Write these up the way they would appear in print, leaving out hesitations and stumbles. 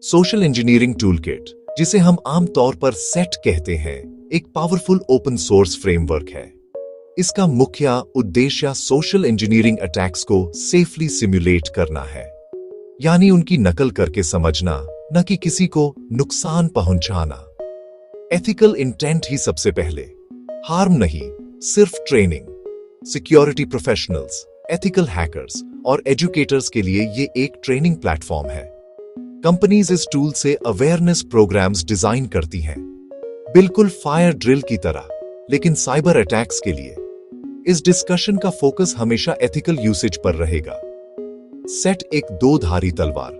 Social engineering toolkit, जिसे हम आम तौर पर सेट कहते हैं, एक पावरफुल ओपन सोर्स फ्रेमवर्क है। इसका मुख्य उद्देश्य सोशल इंजीनियरिंग अटैक्स को सेफली सिमुलेट करना है, यानी उनकी नकल करके समझना, न कि किसी को नुकसान पहुंचाना। एथिकल इंटेंट ही सबसे पहले, हार्म नहीं, सिर्फ training. Security professionals, ethical hackers और एजुकेटर्स के लिए ये एक ट्रेनिंग प्लेटफॉर्म है। कंपनीज इस टूल से अवेयरनेस प्रोग्राम्स डिजाइन करती हैं, बिल्कुल फायर ड्रिल की तरह, लेकिन साइबर अटैक्स के लिए। इस डिस्कशन का फोकस हमेशा एथिकल यूसेज पर रहेगा। सेट एक दो धारी तलवार,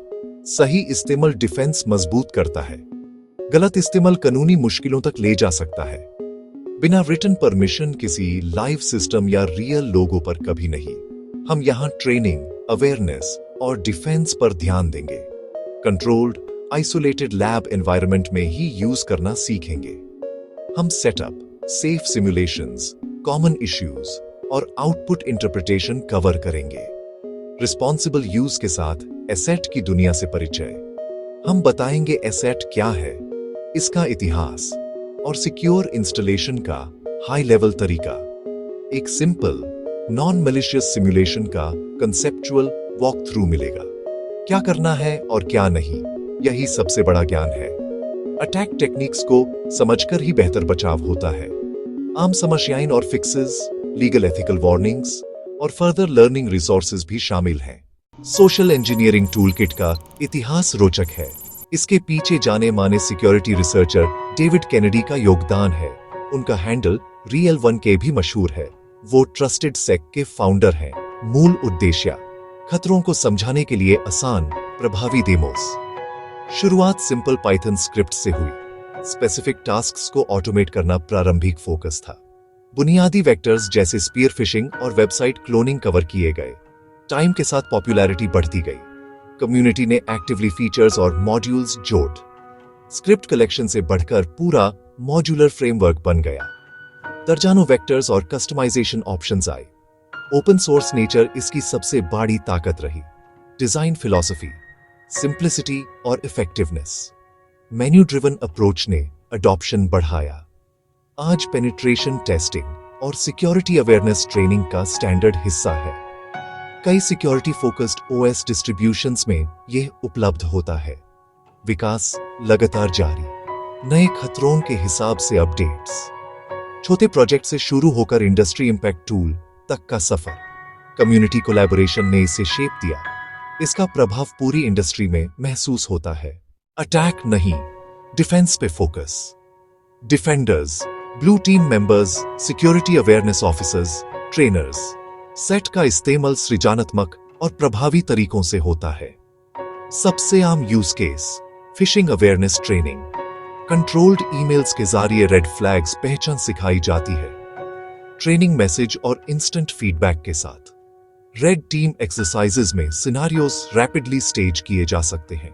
सही इस्तेमाल डिफेंस मजबूत करता है, गलत इस्तेमाल कानूनी मुश्किलों तक ले जा सकता है। बिना रिटन परमिशन किसी लाइव सिस्टम या रियल लोगों पर कभी नहीं। हम यहां ट्रेनिंग, अवेयरनेस और डिफेंस पर ध्यान देंगे। कंट्रोल्ड, आइसोलेटेड लैब एनवायरनमेंट में ही यूज करना सीखेंगे। हम setup, safe simulations, common issues और आउटपुट इंटरप्रिटेशन कवर करेंगे। रिस्पॉन्सिबल यूज के साथ एसेट की दुनिया से परिचय। हम बताएंगे एसेट क्या है, इसका इतिहास और सिक्योर इंस्टॉलेशन का हाई लेवल तरीका। एक सिंपल, नॉन मैलिशियस सिमुलेशन का कंसेप्चुअल वॉक थ्रू मिलेगा। क्या करना है और क्या नहीं, यही सबसे बड़ा ज्ञान है। अटैक टेक्निक्स को समझकर ही बेहतर बचाव होता है। आम समस्याएं और फिक्सेस, लीगल एथिकल वार्निंग्स और फर्दर लर्निंग रिसोर्सेज भी शामिल हैं। सोशल इंजीनियरिंग टूलकिट का इतिहास रोचक है। इसके पीछे जाने माने सिक्योरिटी रिसर्चर डेविड केनेडी का योगदान है। उनका हैंडल Real1K भी मशहूर है। वो ट्रस्टेड सेक के फाउंडर हैं। मूल उद्देश्य, खतरों को समझाने के लिए आसान, प्रभावी डेमोस। शुरुआत सिंपल पाइथन स्क्रिप्ट से हुई। स्पेसिफिक टास्क्स को ऑटोमेट करना प्रारंभिक फोकस था। बुनियादी वेक्टर्स जैसे स्पीयर फिशिंग और वेबसाइट क्लोनिंग कवर किए गए। टाइम के साथ पॉपुलैरिटी बढ़ती गई। कम्युनिटी ने एक्टिवली फीचर्स और मॉड्यूल्स जोड़। स्क्रिप्ट कलेक्शन से बढ़कर पूरा मॉड्यूलर फ्रेमवर्क बन गया। दर्जनों वेक्टर्स और कस्टमाइजेशन ऑप्शंस आए। ओपन सोर्स नेचर इसकी सबसे बड़ी ताकत रही। डिजाइन फिलॉसफी, सिंप्लिसिटी और इफेक्टिवनेस। मेन्यू ड्रिवन अप्रोच ने अडॉप्शन बढ़ाया। आज पेनिट्रेशन टेस्टिंग और सिक्योरिटी अवेयरनेस ट्रेनिंग का स्टैंडर्ड हिस्सा है। कई सिक्योरिटी फोकस्ड ओएस डिस्ट्रीब्यूशंस में यह उपलब्ध होता है। विकास लगातार जारी, नए खतरों के हिसाब से अपडेट्स। छोटे प्रोजेक्ट से शुरू होकर इंडस्ट्री इंपैक्ट टूल तक का सफर। कम्युनिटी कोलैबोरेशन ने इसे शेप दिया। इसका प्रभाव पूरी इंडस्ट्री में महसूस होता है। अटैक नहीं, डिफेंस पे focus. Defenders, blue team members, security awareness officers, trainers. Set का इस्तेमाल सृजनात्मक और प्रभावी तरीकों से होता है। सबसे आम use case, fishing awareness training. Controlled emails के जरिए रेड फ्लैग्स पहचान सिखाई जाती है। ट्रेनिंग मैसेज और इंस्टेंट फीडबैक के साथ। रेड टीम एक्सरसाइजेज में सिनारियोस रैपिडली स्टेज किए जा सकते हैं।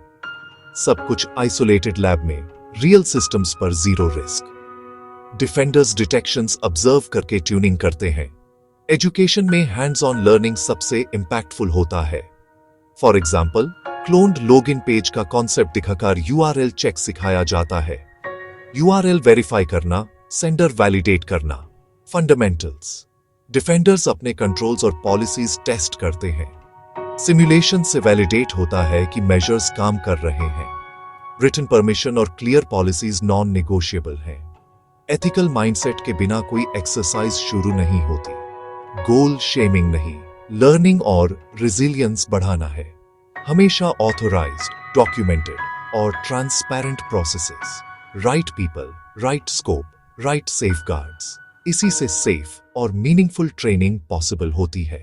सब कुछ आइसोलेटेड लैब में, रियल सिस्टम्स पर zero risk. Defenders detections observe करके ट्यूनिंग करते हैं। एजुकेशन में हैंड्स ऑन लर्निंग सबसे इंपैक्टफुल होता है। For example, cloned login page का कॉन्सेप्ट दिखाकर URL चेक सिखाया जाता है। URL वेरीफाई करना, सेंडर वैलिडेट करना। फंडामेंटल्स। डिफेंडर्स अपने कंट्रोल्स और पॉलिसीज टेस्ट करते हैं। सिमुलेशन से वैलिडेट होता है कि मेजर्स काम कर रहे हैं। रिटन परमिशन और क्लियर पॉलिसीज नॉन नेगोशिएबल हैं। एथिकल माइंडसेट के बिना कोई एक्सरसाइज शुरू नहीं होती। गोल शेमिंग नहीं, लर्निंग और रेजिलियंस बढ़ाना है। हमेशा ऑथोराइज्ड, डॉक्यूमेंटेड और transparent processes. Right people, right scope, right safeguards. इसी से सेफ और मीनिंगफुल ट्रेनिंग पॉसिबल होती है।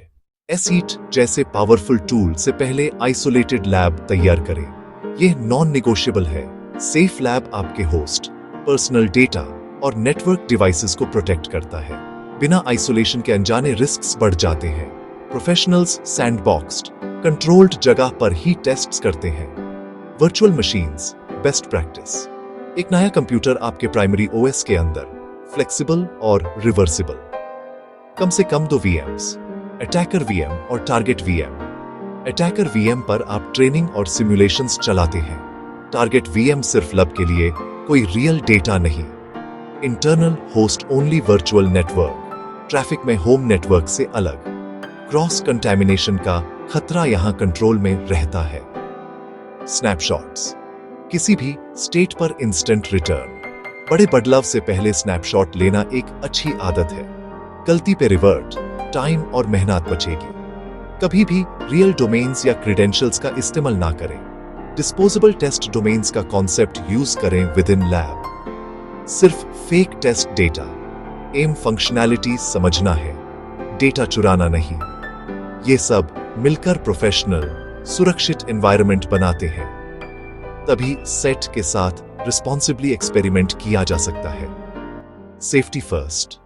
एसीट जैसे पावरफुल टूल से पहले आइसोलेटेड लैब तैयार करें। यह नॉन नेगोशिएबल है। सेफ लैब आपके होस्ट, पर्सनल डेटा और नेटवर्क डिवाइसेस को प्रोटेक्ट करता है। बिना आइसोलेशन के अनजाने रिस्क्स बढ़ जाते हैं। प्रोफेशनल्स सैंडबॉक्स्ड, कंट्रोल्ड जगह पर ही टेस्ट्स करते हैं। Virtual machines, best practice. एक नया कंप्यूटर आपके प्राइमरी ओएस के अंदर, फ्लेक्सिबल और रिवर्सिबल। कम से कम 2 VMs, अटैकर VM और टारगेट VM। अटैकर VM पर आप ट्रेनिंग और सिमुलेशंस चलाते हैं। टारगेट वीएम सिर्फ लब के लिए, कोई रियल डेटा नहीं। Internal host only virtual network, traffic में होम नेटवर्क से अलग। क्रॉस कंटैमिनेशन का खतरा यहां कंट्रोल में रहता है। स्नैपशॉट्स, किसी भी स्टेट पर इंस्टेंट रिटर्न। बड़े बदलाव से पहले स्नैपशॉट लेना एक अच्छी आदत है। गलती पे रिवर्ट, टाइम और मेहनत बचेगी। कभी भी रियल डोमेन्स या क्रेडेंशियल्स का इस्तेमाल ना करें। डिस्पोजेबल टेस्ट डोमेन्स का कॉन्सेप्ट यूज करें विद इन लैब। सिर्फ फेक टेस्ट डेटा। एम फंक्शनैलिटी समझना है, डेटा चुराना नहीं। ये सब मिलकर प्रोफेशनल, सुरक्षित एनवायरनमेंट बनाते हैं। तभी सेट के साथ रिस्पॉन्सिबली एक्सपेरिमेंट किया जा सकता है। Safety first,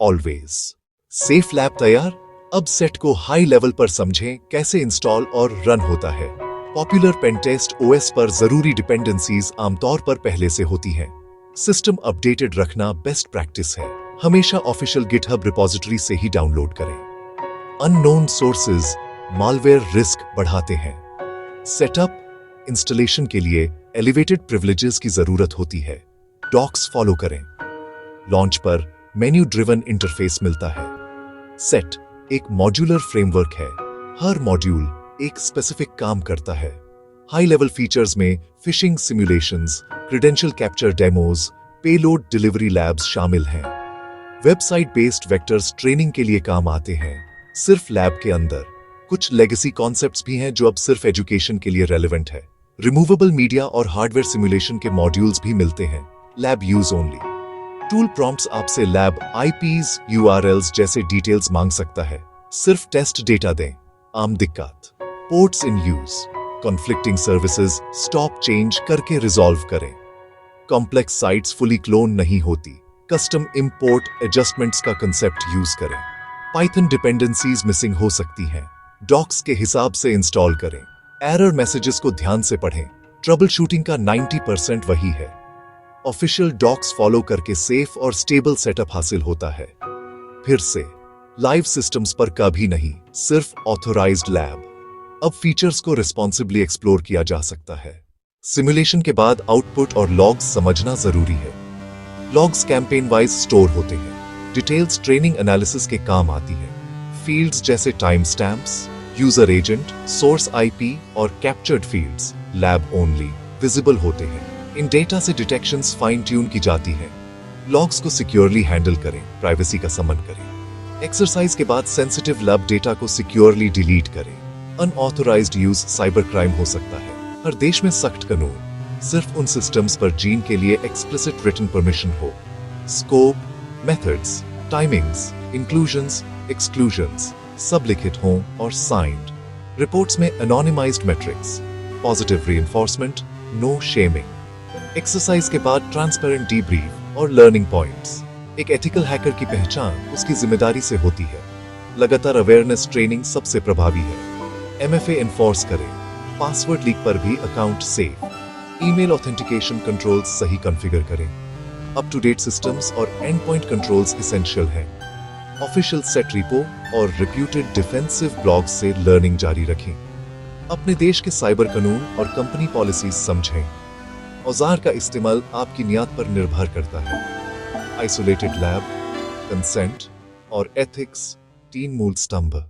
always. Safe lab तैयार। अब सेट को हाई लेवल पर समझें कैसे इंस्टॉल और रन होता है। पॉपुलर पेनटेस्ट ओएस पर जरूरी डिपेंडेंसीज आमतौर पर पहले से होती हैं। सिस्टम अपडेटेड रखना बेस्ट प्रैक्टिस है। हमेशा ऑफिशियल गिटहब रिपॉजिटरी से ही डाउनलोड करें। अननोन सोर्सेज मालवेयर रिस्क बढ़ाते हैं। सेटअप इंस्टॉलेशन के लिए एलिवेटेड प्रिविलेजेस की जरूरत होती है। डॉक्स फॉलो करें। लॉन्च पर मेन्यू ड्रिवन इंटरफेस मिलता है। सेट एक मॉड्यूलर फ्रेमवर्क है। हर मॉड्यूल एक स्पेसिफिक काम करता है। हाई लेवल फीचर्स में fishing simulations, credential capture demos, payload delivery labs शामिल हैं। वेबसाइट बेस्ड वेक्टर्स ट्रेनिंग के लिए काम आते हैं, सिर्फ लैब के अंदर। कुछ लेगेसी कॉन्सेप्ट्स भी हैं जो अब सिर्फ एजुकेशन के लिए रेलेवेंट है। रिमूवेबल मीडिया और हार्डवेयर सिमुलेशन के मॉड्यूल्स भी मिलते हैं, lab use only. Tool prompts आपसे लैब आईपीज, यूआरएल्स जैसे डिटेल्स मांग सकता है, सिर्फ टेस्ट डेटा दें। आम दिक्कत, ports in use, conflicting services stop change करके रिजॉल्व करें। कॉम्प्लेक्स साइट्स फुली क्लोन नहीं होती, कस्टम इंपोर्ट एडजस्टमेंट्स का कंसेप्ट यूज करें। पाइथन डिपेंडेंसीज मिसिंग हो सकती हैं, डॉक्स के हिसाब से इंस्टॉल करें। एरर मैसेजेस को ध्यान से पढ़ें, ट्रबल शूटिंग का 90% वही है। ऑफिशियल डॉक्स फॉलो करके सेफ और स्टेबल सेटअप हासिल होता है। फिर से लाइव सिस्टम्स पर कभी नहीं, सिर्फ ऑथोराइज्ड लैब। अब फीचर्स को रिस्पॉन्सिबली एक्सप्लोर किया जा सकता है। सिमुलेशन के बाद आउटपुट और लॉग्स समझना जरूरी है। लॉग्स कैंपेन वाइज स्टोर होते हैं, डिटेल्स ट्रेनिंग एनालिसिस के काम आती है। फील्ड्स जैसे time stamps, user agent, source IP और captured fields lab only visible होते हैं। इन डेटा से डिटेक्शंस फाइन ट्यून की जाती है। लॉग्स को सिक्योरली हैंडल करें, प्राइवेसी का सम्मान करें। एक्सरसाइज के बाद सेंसिटिव लैब डेटा को सिक्योरली डिलीट करें। अनऑथोराइज्ड यूज साइबर क्राइम हो सकता है। हर देश में सख्त कानून, सिर्फ उन सिस्टम्स पर जीन के लिए एक्सप्लिसिट रिटन परमिशन हो। Scope, methods, timings, inclusions, exclusions सब लिखित हों और साइंड। रिपोर्ट्स में anonymised metrics, positive reinforcement, no shaming. Exercise के बाद ट्रांसपेरेंट डीब्रीफ और लर्निंग पॉइंट्स। एक एथिकल हैकर की पहचान उसकी जिम्मेदारी से होती है। लगातार अवेयरनेस ट्रेनिंग सबसे प्रभावी है। एमएफए एनफोर्स करें। पासवर्ड लीक पर भी account safe. Email authentication controls सही कॉन्फ़िगर करें। अप टू डेट सिस्टम्स और एंड पॉइंट कंट्रोल्स एसेंशियल हैं। ऑफिशियल सेट रिपो और रिप्यूटेड डिफेंसिव ब्लॉग्स से लर्निंग जारी रखें। अपने देश के साइबर कानून और कंपनी पॉलिसीज समझें। औजार का इस्तेमाल आपकी नियत पर निर्भर करता है। आइसोलेटेड लैब, कंसेंट और एथिक्स 3 मूल स्तंभ।